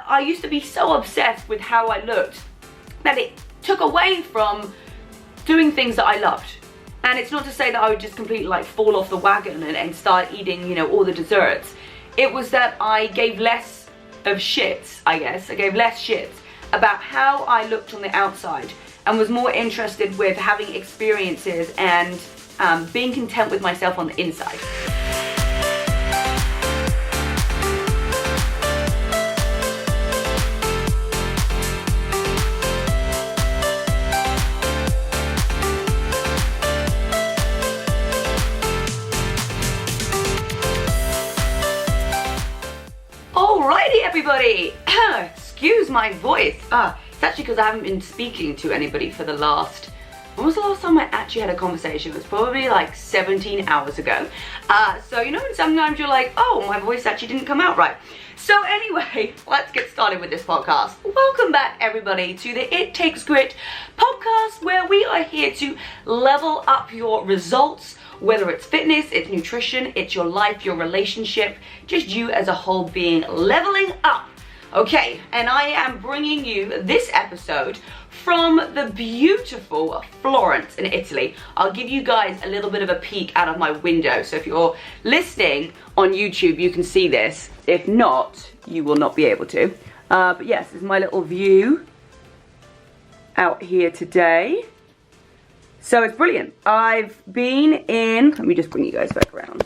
I used to be so obsessed with how I looked that it took away from doing things that I loved. And it's not to say that I would just completely like fall off the wagon and start eating, you know, all the desserts. It was that I gave less of shits, I guess. I gave less shits about how I looked on the outside and was more interested with having experiences and being content with myself on the inside. Alrighty everybody, excuse my voice. It's actually because I haven't been speaking to anybody for the last, when was the last time I actually had a conversation? It was probably like 17 hours ago. So you know when sometimes you're like, oh, my voice actually didn't come out right. So anyway, let's get started with this podcast. Welcome back everybody to the It Takes Grit podcast, where we are here to level up your results, whether it's fitness, it's nutrition, it's your life, your relationship, just you as a whole being leveling up. Okay, and I am bringing you this episode from the beautiful Florence in Italy. I'll give you guys a little bit of a peek out of my window. So if you're listening on YouTube, you can see this. If not, you will not be able to. But yes, this is my little view out here today. So it's brilliant. I've been in, let me just bring you guys back around.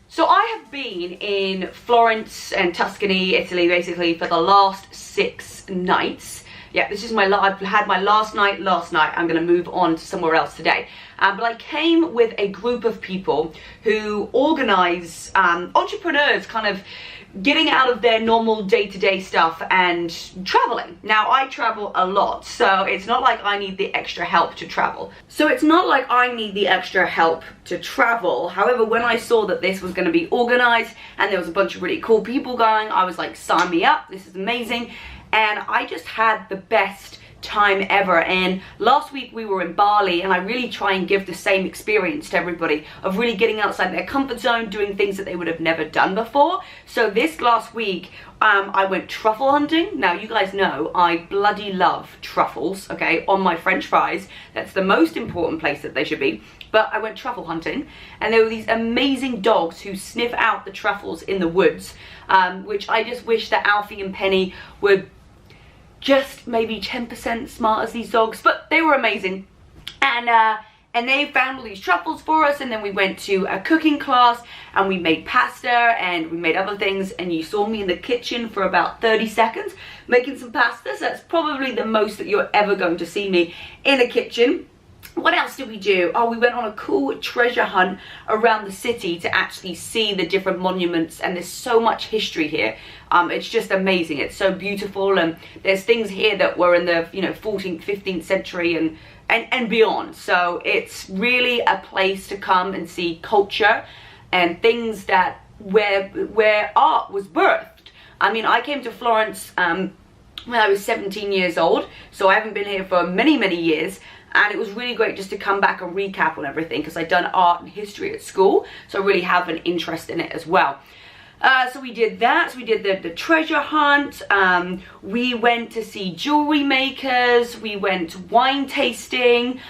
So I have been in Florence and Tuscany, Italy, basically for the last 6 nights. Yeah, this is I've had my last night last night. I'm gonna move on to somewhere else today. But I came with a group of people who organize entrepreneurs kind of getting out of their normal day-to-day stuff and traveling. Now I travel a lot, so it's not like I need the extra help to travel. However, when I saw that this was going to be organized and there was a bunch of really cool people going, I was like, sign me up, this is amazing. And I just had the best time ever. And last week we were in Bali, and I really try and give the same experience to everybody of really getting outside their comfort zone, doing things that they would have never done before. So this last week I went truffle hunting. Now you guys know I bloody love truffles, okay, on my french fries. That's the most important place that they should be. But I went truffle hunting, and there were these amazing dogs who sniff out the truffles in the woods, which I just wish that Alfie and Penny were just maybe 10% smart as these dogs, but they were amazing. And they found all these truffles for us, and then we went to a cooking class and we made pasta and we made other things, and you saw me in the kitchen for about 30 seconds making some pasta. So that's probably the most that you're ever going to see me in a kitchen. What else did we do? Oh, we went on a cool treasure hunt around the city to actually see the different monuments, and there's so much history here. It's just amazing. It's so beautiful, and there's things here that were in the 14th, 15th century and beyond. So it's really a place to come and see culture and things that where art was birthed. I mean, I came to Florence when I was 17 years old, so I haven't been here for many years. And it was really great just to come back and recap on everything, because I'd done art and history at school, so I really have an interest in it as well. So we did that. So we did the treasure hunt. We went to see jewelry makers. We went wine tasting.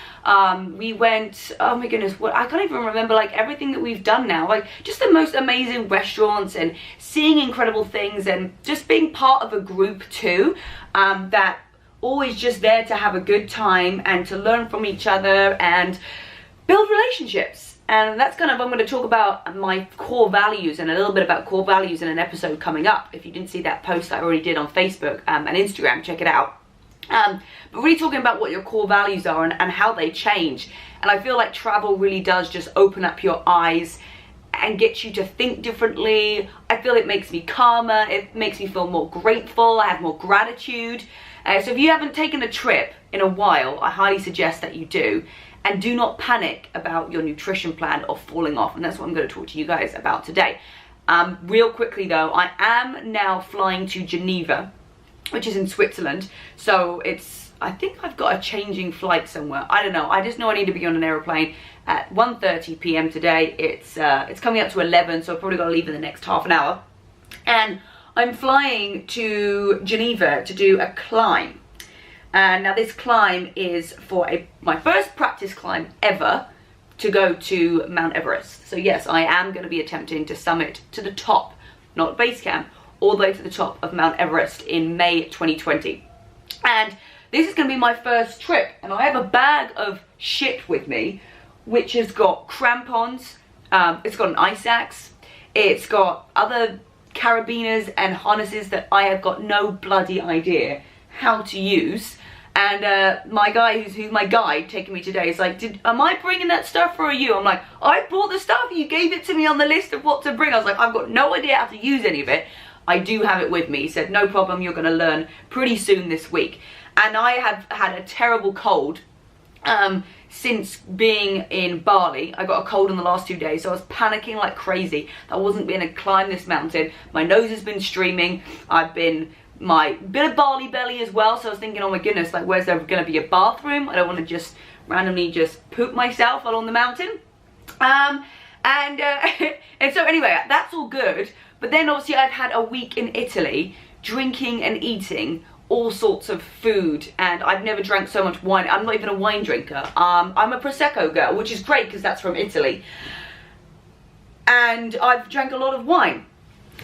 We went, oh my goodness, I can't even remember like everything that we've done now. Like just the most amazing restaurants and seeing incredible things, and just being part of a group too, that always just there to have a good time and to learn from each other and build relationships. And that's kind of, I'm going to talk about my core values and a little bit about core values in an episode coming up. If you didn't see that post I already did on Facebook and Instagram, check it out. But really talking about what your core values are and how they change. And I feel like travel really does just open up your eyes and get you to think differently. I feel it makes me calmer. It makes me feel more grateful. I have more gratitude. So if you haven't taken a trip in a while, I highly suggest that you do. And do not panic about your nutrition plan or falling off. And that's what I'm going to talk to you guys about today. Real quickly though, I am now flying to Geneva, which is in Switzerland. So I think I've got a changing flight somewhere. I don't know. I just know I need to be on an aeroplane at 1:30 p.m. today. It's coming up to 11, so I've probably got to leave in the next half an hour. And I'm flying to Geneva to do a climb. And now this climb is for my first practice climb ever to go to Mount Everest. So yes, I am going to be attempting to summit to the top, not base camp, all the way to the top of Mount Everest in May 2020. And this is going to be my first trip, and I have a bag of shit with me, which has got crampons, it's got an ice axe, it's got other carabiners and harnesses that I have got no bloody idea how to use. And my guy, who's my guide taking me today, is like, am I bringing that stuff for you? I'm like, I brought the stuff, you gave it to me on the list of what to bring. I was like, I've got no idea how to use any of it. I do have it with me. He said, no problem, you're going to learn pretty soon this week. And I have had a terrible cold since being in Bali. I got a cold in the last 2 days, so I was panicking like crazy. I wasn't going to climb this mountain. My nose has been streaming. I've been my bit of Bali belly as well, so I was thinking, oh my goodness, like, where's there going to be a bathroom? I don't want to just randomly just poop myself along the mountain. And so anyway, that's all good. But then obviously I've had a week in Italy drinking and eating all sorts of food, and I've never drank so much wine. I'm not even a wine drinker. I'm a Prosecco girl, which is great because that's from Italy. And I've drank a lot of wine.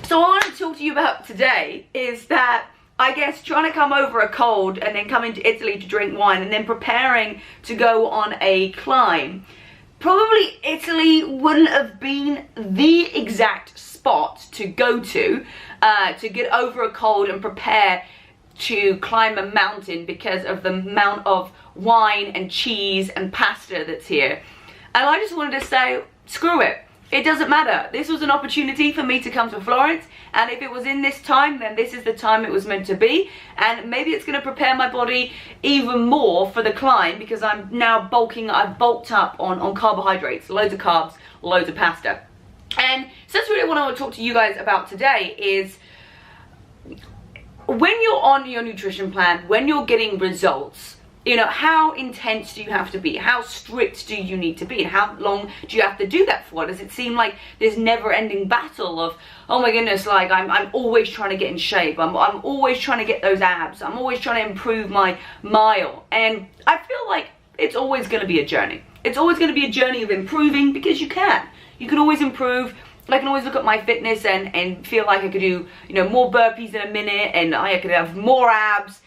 So what I want to talk to you about today is that I guess trying to come over a cold and then coming to Italy to drink wine and then preparing to go on a climb. Probably Italy wouldn't have been the exact spot to go to get over a cold and prepare to climb a mountain because of the amount of wine and cheese and pasta that's here. And I just wanted to say, screw it. It doesn't matter. This was an opportunity for me to come to Florence, and if it was in this time, then this is the time it was meant to be. And maybe it's going to prepare my body even more for the climb because I'm now bulking. I've bulked up on carbohydrates, loads of carbs, loads of pasta. And so that's really what I want to talk to you guys about today is when you're on your nutrition plan, when you're getting results, you know, how intense do you have to be? How strict do you need to be? And how long do you have to do that for? Does it seem like this never-ending battle of, oh my goodness, like I'm always trying to get in shape. I'm always trying to get those abs. I'm always trying to improve my mile. And I feel like it's always going to be a journey. It's always going to be a journey of improving because you can. You can always improve. I can always look at my fitness and feel like I could do, you know, more burpees in a minute and I could have more abs.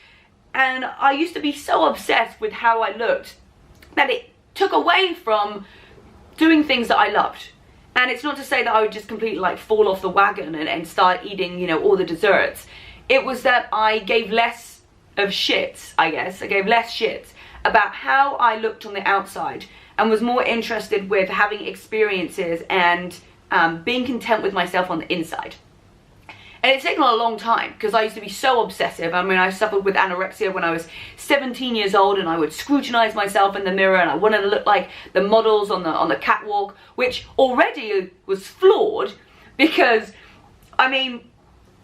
And I used to be so obsessed with how I looked that it took away from doing things that I loved. And it's not to say that I would just completely like fall off the wagon and start eating, you know, all the desserts. It was that I gave less of shits, I guess. I gave less shits about how I looked on the outside and was more interested with having experiences and being content with myself on the inside. And it's taken a long time because I used to be so obsessive. I mean, I suffered with anorexia when I was 17 years old, and I would scrutinize myself in the mirror and I wanted to look like the models on the catwalk, which already was flawed because, I mean,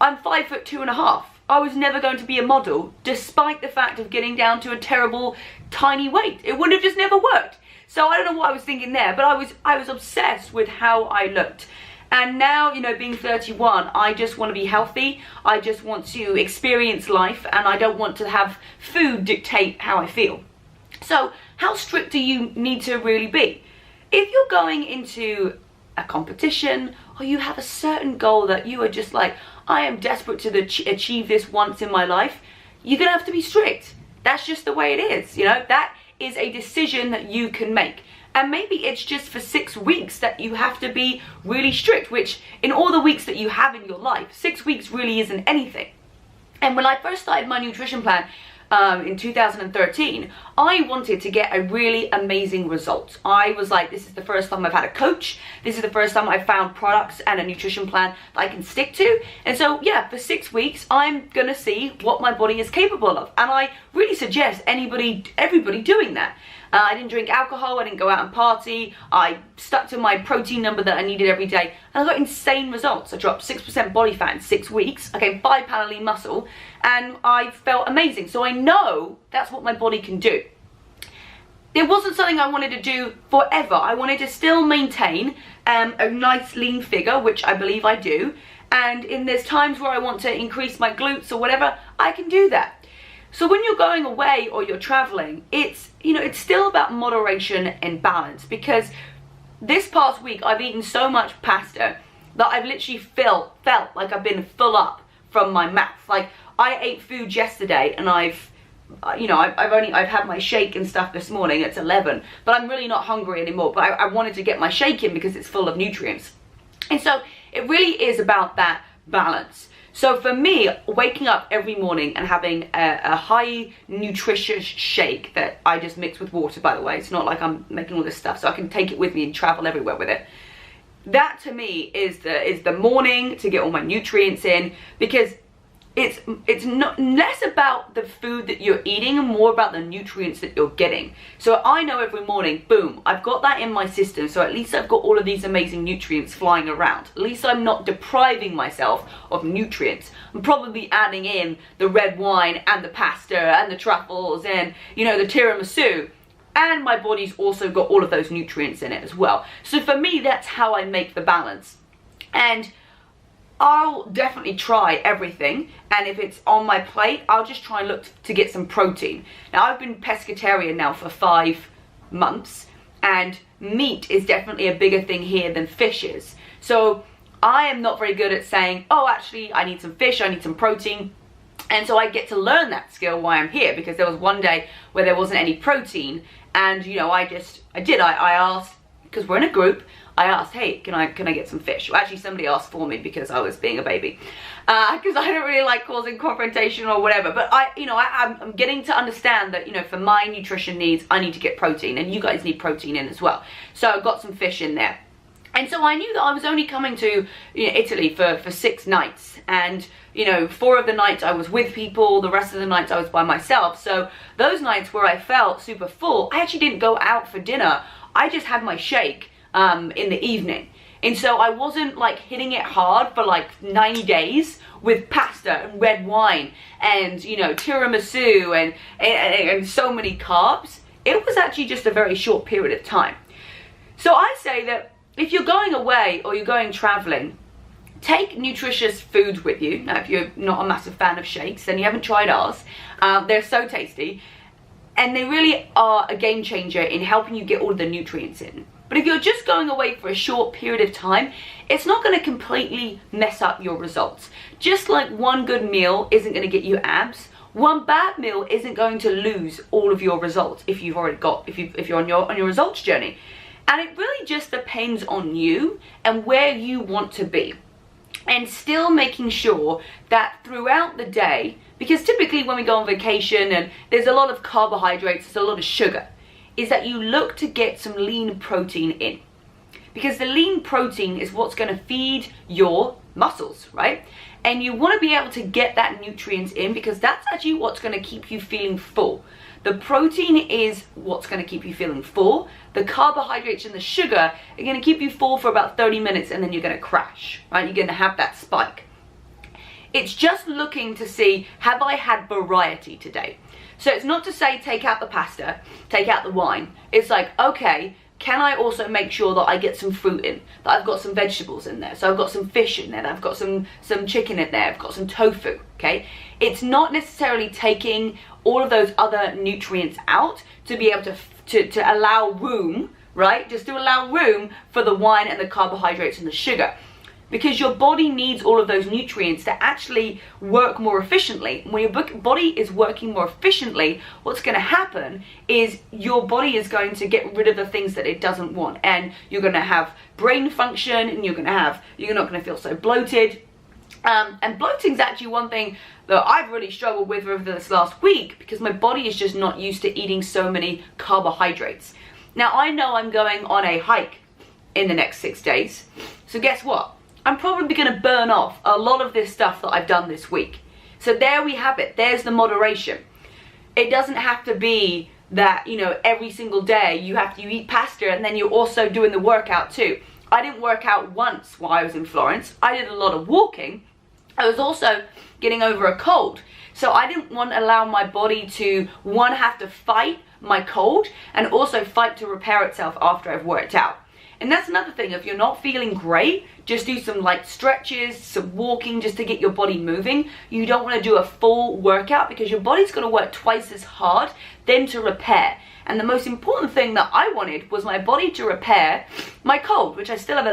I'm 5'2.5". I was never going to be a model despite the fact of getting down to a terrible tiny weight. It would have just never worked. So I don't know what I was thinking there, but I was obsessed with how I looked. And now, you know, being 31, I just want to be healthy. I just want to experience life, and I don't want to have food dictate how I feel. So how strict do you need to really be? If you're going into a competition or you have a certain goal that you are just like, I am desperate to achieve this once in my life, you're going to have to be strict. That's just the way it is, you know. That is a decision that you can make. And maybe it's just for 6 weeks that you have to be really strict, which in all the weeks that you have in your life, 6 weeks really isn't anything. And when I first started my nutrition plan in 2013, I wanted to get a really amazing result. I was like, this is the first time I've had a coach. This is the first time I've found products and a nutrition plan that I can stick to. And so, yeah, for 6 weeks, I'm going to see what my body is capable of. And I really suggest everybody doing that. I didn't drink alcohol, I didn't go out and party, I stuck to my protein number that I needed every day, and I got insane results. I dropped 6% body fat in 6 weeks, I gained 5 pounds lean muscle, and I felt amazing. So I know that's what my body can do. It wasn't something I wanted to do forever. I wanted to still maintain a nice lean figure, which I believe I do, And in there's times where I want to increase my glutes or whatever, I can do that. So when you're going away or you're traveling, it's, you know, it's still about moderation and balance, because this past week I've eaten so much pasta that I've literally felt like I've been full up from my mouth. Like, I ate food yesterday and I've had my shake and stuff this morning. It's 11, but I'm really not hungry anymore. But I wanted to get my shake in because it's full of nutrients. And so it really is about that balance. So for me, waking up every morning and having a high nutritious shake that I just mix with water, by the way, it's not like I'm making all this stuff, so I can take it with me and travel everywhere with it. That to me is the morning to get all my nutrients in, because it's not less about the food that you're eating and more about the nutrients that you're getting. So I know every morning, boom, I've got that in my system, so at least I've got all of these amazing nutrients flying around. At least I'm not depriving myself of nutrients. I'm probably adding in the red wine and the pasta and the truffles and, you know, the tiramisu, and my body's also got all of those nutrients in it as well. So for me, that's how I make the balance. And I'll definitely try everything, and if it's on my plate, I'll just try and look to get some protein. Now, I've been pescatarian now for 5 months, and meat is definitely a bigger thing here than fish is. So I am not very good at saying, oh, actually, I need some fish, I need some protein. And so I get to learn that skill while I'm here, because there was one day where there wasn't any protein, and, you know, I asked, because we're in a group, I asked, hey, can I get some fish? Well, actually, somebody asked for me because I was being a baby. Because I don't really like causing confrontation or whatever. But I'm getting to understand that, you know, for my nutrition needs, I need to get protein. And you guys need protein in as well. So I got some fish in there. And so I knew that I was only coming to, you know, Italy for 6 nights. And, you know, 4 of the nights I was with people. The rest of the nights I was by myself. So those nights where I felt super full, I actually didn't go out for dinner. I just had my shake in the evening. And so I wasn't like hitting it hard for like 90 days with pasta and red wine and, you know, tiramisu and so many carbs. It was actually just a very short period of time. So I say that if you're going away or you're going traveling, take nutritious foods with you. Now, if you're not a massive fan of shakes, then you haven't tried ours. They're so tasty, and they really are a game changer in helping you get all the nutrients in. But if you're just going away for a short period of time, it's not going to completely mess up your results. Just like one good meal isn't going to get you abs, one bad meal isn't going to lose all of your results if you're on your results journey. And it really just depends on you and where you want to be. And still making sure that throughout the day, because typically when we go on vacation and there's a lot of carbohydrates, there's a lot of sugar, is that you look to get some lean protein in. Because the lean protein is what's going to feed your muscles, right? And you want to be able to get that nutrients in, because that's actually what's going to keep you feeling full. The protein is what's going to keep you feeling full. The carbohydrates and the sugar are going to keep you full for about 30 minutes, and then you're going to crash, right? You're going to have that spike. It's just looking to see, have I had variety today? So it's not to say take out the pasta, take out the wine. It's like, okay, can I also make sure that I get some fruit in, that I've got some vegetables in there, so I've got some fish in there, that I've got some chicken in there, I've got some tofu, okay? It's not necessarily taking all of those other nutrients out to be able to allow room, right? Just to allow room for the wine and the carbohydrates and the sugar. Because your body needs all of those nutrients to actually work more efficiently. When your body is working more efficiently, what's going to happen is your body is going to get rid of the things that it doesn't want, and you're going to have brain function, and you're not going to feel so bloated. And bloating is actually one thing that I've really struggled with over this last week, because my body is just not used to eating so many carbohydrates. Now, I know I'm going on a hike in the next 6 days, so guess what? I'm probably going to burn off a lot of this stuff that I've done this week. So there we have it. There's the moderation. It doesn't have to be that, you know, every single day you eat pasta and then you're also doing the workout too. I didn't work out once while I was in Florence. I did a lot of walking. I was also getting over a cold. So I didn't want to allow my body to, one, have to fight my cold, and also fight to repair itself after I've worked out. And that's another thing, if you're not feeling great, just do some light stretches, some walking, just to get your body moving. You don't want to do a full workout because your body's going to work twice as hard then to repair. And the most important thing that I wanted was my body to repair my cold, which I still have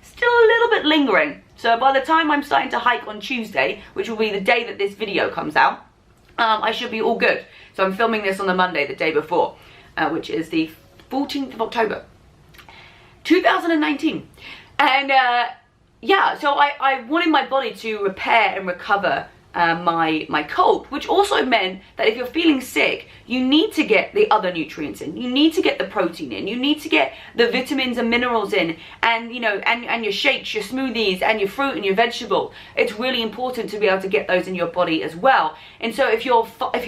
still a little bit lingering. So by the time I'm starting to hike on Tuesday, which will be the day that this video comes out, I should be all good. So I'm filming this on the Monday, the day before, which is the 14th of October, 2019. And yeah, so I wanted my body to repair and recover my cold, which also meant that if you're feeling sick, you need to get the other nutrients in, you need to get the protein in, you need to get the vitamins and minerals in, and you know, and your shakes, your smoothies, and your fruit and your vegetable. It's really important to be able to get those in your body as well. And so if your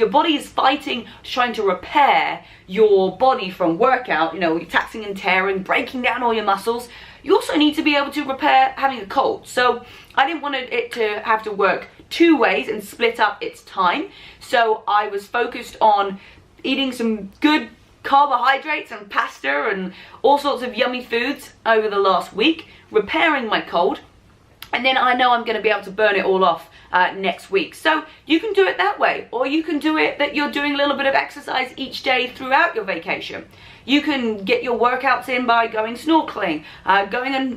body is fighting, trying to repair your body from workout, you know, taxing and tearing, breaking down all your muscles, you also need to be able to repair having a cold. So I didn't want it to have to work two ways and split up its time. So I was focused on eating some good carbohydrates and pasta and all sorts of yummy foods over the last week, repairing my cold, and then I know I'm going to be able to burn it all off next week. So you can do it that way, or you can do it that you're doing a little bit of exercise each day throughout your vacation. You can get your workouts in by going snorkeling,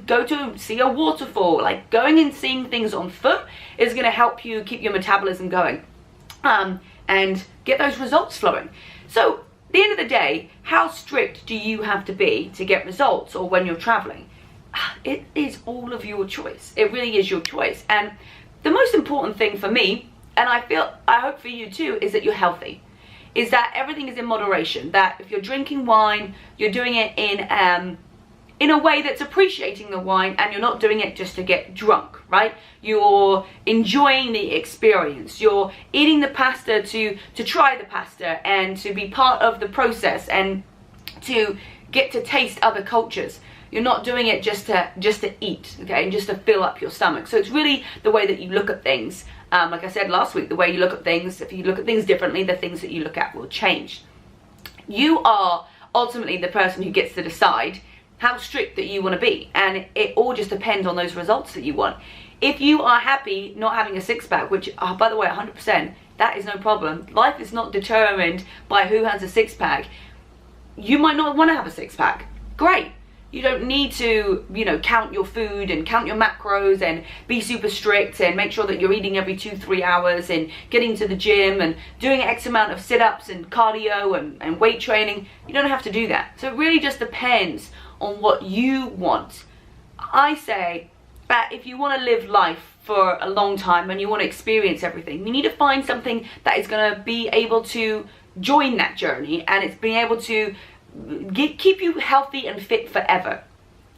go to see a waterfall. Like, going and seeing things on foot is going to help you keep your metabolism going and get those results flowing. So at the end of the day, how strict do you have to be to get results, or when you're traveling? It is all of your choice. It really is your choice. And the most important thing for me, and I hope for you too, is that you're healthy. Is that everything is in moderation. That if you're drinking wine, you're doing it in a way that's appreciating the wine, and you're not doing it just to get drunk, right? You're enjoying the experience. You're eating the pasta to try the pasta and to be part of the process and to get to taste other cultures. You're not doing it just to eat, okay, and just to fill up your stomach. So it's really the way that you look at things. Like I said last week, the way you look at things, if you look at things differently, the things that you look at will change. You are ultimately the person who gets to decide how strict that you want to be, and it all just depends on those results that you want. If you are happy not having a six-pack, which, by the way, 100%, that is no problem. Life is not determined by who has a six-pack. You might not want to have a six-pack. Great. You don't need to, you know, count your food and count your macros and be super strict and make sure that you're eating every 2-3 hours and getting to the gym and doing X amount of sit-ups and cardio and weight training. You don't have to do that. So it really just depends on what you want. I say that if you want to live life for a long time and you want to experience everything, you need to find something that is going to be able to join that journey, and it's being able to keep you healthy and fit forever.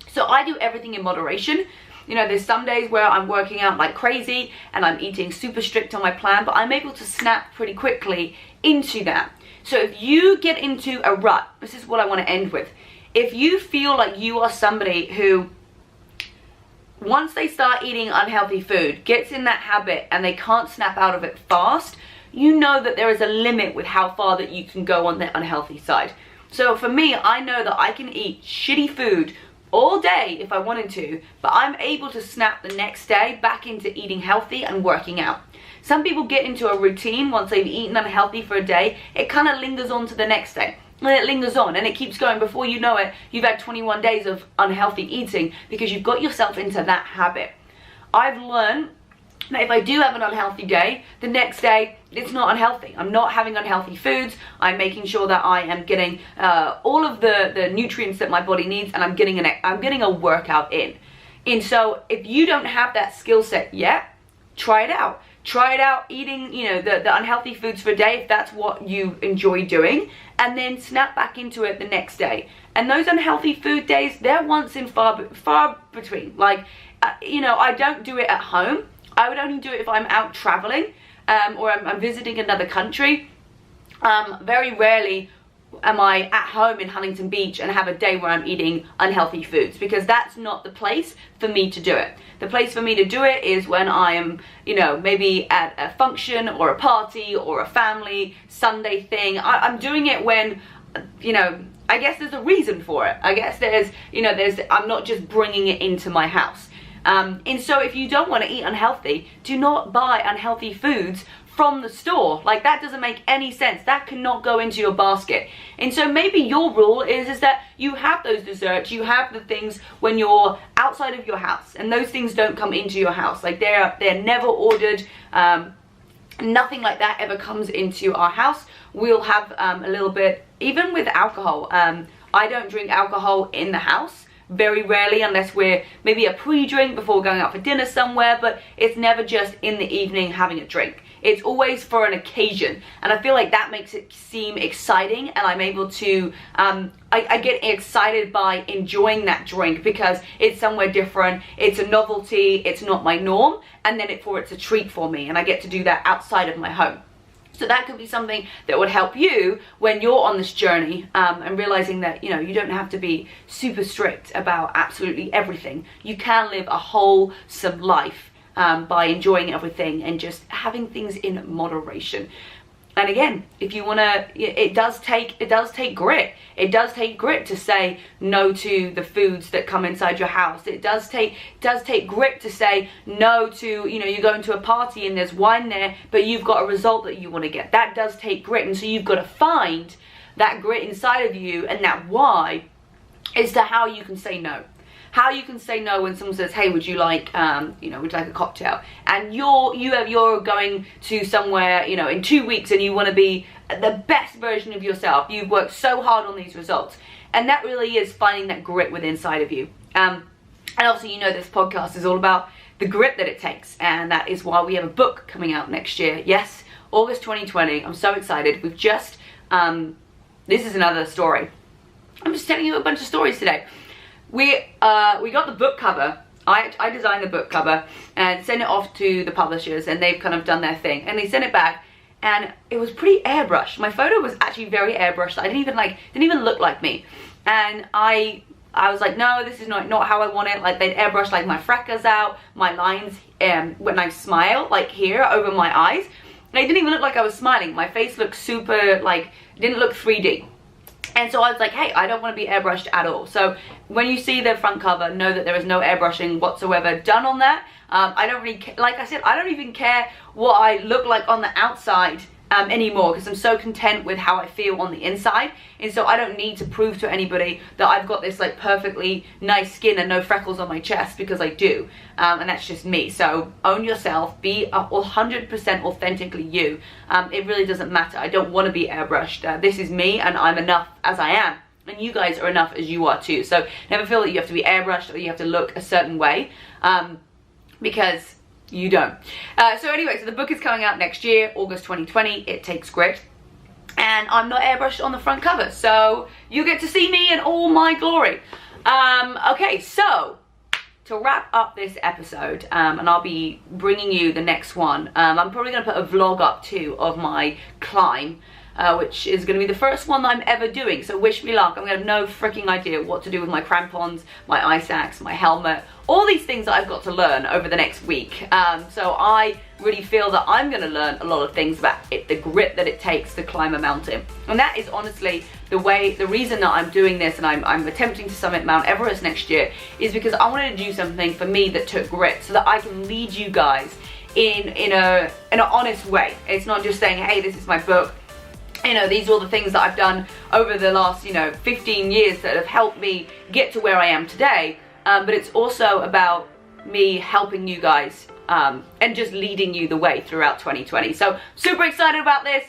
So I do everything in moderation. You know, there's some days where I'm working out like crazy and I'm eating super strict on my plan, but I'm able to snap pretty quickly into that. So if you get into a rut, this is what I want to end with. If you feel like you are somebody who, once they start eating unhealthy food, gets in that habit and they can't snap out of it fast, you know that there is a limit with how far that you can go on the unhealthy side. So for me, I know that I can eat shitty food all day if I wanted to, but I'm able to snap the next day back into eating healthy and working out. Some people get into a routine once they've eaten unhealthy for a day, it kind of lingers on to the next day. And it lingers on and it keeps going. Before you know it, you've had 21 days of unhealthy eating because you've got yourself into that habit. I've learned that if I do have an unhealthy day, the next day it's not unhealthy. I'm not having unhealthy foods. I'm making sure that I am getting all of the nutrients that my body needs, and I'm getting a workout in. And so if you don't have that skill set yet, try it out. Try it out eating, you know, the unhealthy foods for a day if that's what you enjoy doing, and then snap back into it the next day. And those unhealthy food days, they're once in far between. Like, you know, I don't do it at home. I would only do it if I'm out traveling or I'm visiting another country. Very rarely am I at home in Huntington Beach and have a day where I'm eating unhealthy foods, because that's not the place for me to do it. The place for me to do it is when I am, you know, maybe at a function or a party or a family Sunday thing. I'm doing it when, you know, I guess there's a reason for it. I guess there's, you know, I'm not just bringing it into my house. And so if you don't want to eat unhealthy, do not buy unhealthy foods from the store. Like, that doesn't make any sense. That cannot go into your basket. And so maybe your rule is that you have those desserts, you have the things when you're outside of your house, and those things don't come into your house. Like, they're never ordered. Nothing like that ever comes into our house. We'll have a little bit, even with alcohol. I don't drink alcohol in the house, very rarely, unless we're maybe a pre-drink before going out for dinner somewhere, but it's never just in the evening having a drink. It's always for an occasion, and I feel like that makes it seem exciting, and I'm able to, I get excited by enjoying that drink because it's somewhere different, it's a novelty, it's not my norm, and then it's a treat for me, and I get to do that outside of my home. So that could be something that would help you when you're on this journey, and realizing that, you know, you don't have to be super strict about absolutely everything. You can live a wholesome life by enjoying everything and just having things in moderation. And again, if you want to, it does take grit. It does take grit to say no to the foods that come inside your house. It does take grit to say no to, you know, you're going to a party and there's wine there, but you've got a result that you want to get. That does take grit, and so you've got to find that grit inside of you and that why as to how you can say no. How you can say no when someone says, hey, would you like, you know, would you like a cocktail? And you're going to somewhere, you know, in 2 weeks, and you want to be the best version of yourself. You've worked so hard on these results. And that really is finding that grit within inside of you. And obviously, you know, this podcast is all about the grit that it takes. And that is why we have a book coming out next year. Yes, August 2020. I'm so excited. We've just, this is another story. I'm just telling you a bunch of stories today. We got the book cover. I designed the book cover and sent it off to the publishers, and they've kind of done their thing, and they sent it back, and it was pretty airbrushed. My photo was actually very airbrushed. I didn't even look like me, and I was like, no, this is not how I want it. Like, they'd airbrush like my freckles out, my lines when I smile, like here over my eyes. And it didn't even look like I was smiling. My face looked super, like, didn't look 3D. And so I was like, hey, I don't want to be airbrushed at all. So when you see the front cover, know that there is no airbrushing whatsoever done on that. I don't really, like I said, I don't even care what I look like on the outside anymore, because I'm so content with how I feel on the inside. And so I don't need to prove to anybody that I've got this like perfectly nice skin and no freckles on my chest, because I do. And that's just me. So own yourself, be 100% authentically you. It really doesn't matter. I don't want to be airbrushed. This is me, and I'm enough as I am. And you guys are enough as you are too. So never feel that you have to be airbrushed or you have to look a certain way, because you don't. So anyway, so the book is coming out next year, August 2020. It takes grit. And I'm not airbrushed on the front cover, so you get to see me in all my glory. Okay, so to wrap up this episode, and I'll be bringing you the next one. I'm probably going to put a vlog up too of my climb, which is going to be the first one that I'm ever doing. So wish me luck. I'm going to have no freaking idea what to do with my crampons, my ice axe, my helmet, all these things that I've got to learn over the next week. So I really feel that I'm going to learn a lot of things about it, the grit that it takes to climb a mountain. And that is honestly the reason that I'm doing this, and I'm attempting to summit Mount Everest next year, is because I wanted to do something for me that took grit, so that I can lead you guys in an honest way. It's not just saying, hey, this is my book. You know, these are all the things that I've done over the last, 15 years that have helped me get to where I am today. But it's also about me helping you guys and just leading you the way throughout 2020. So super excited about this.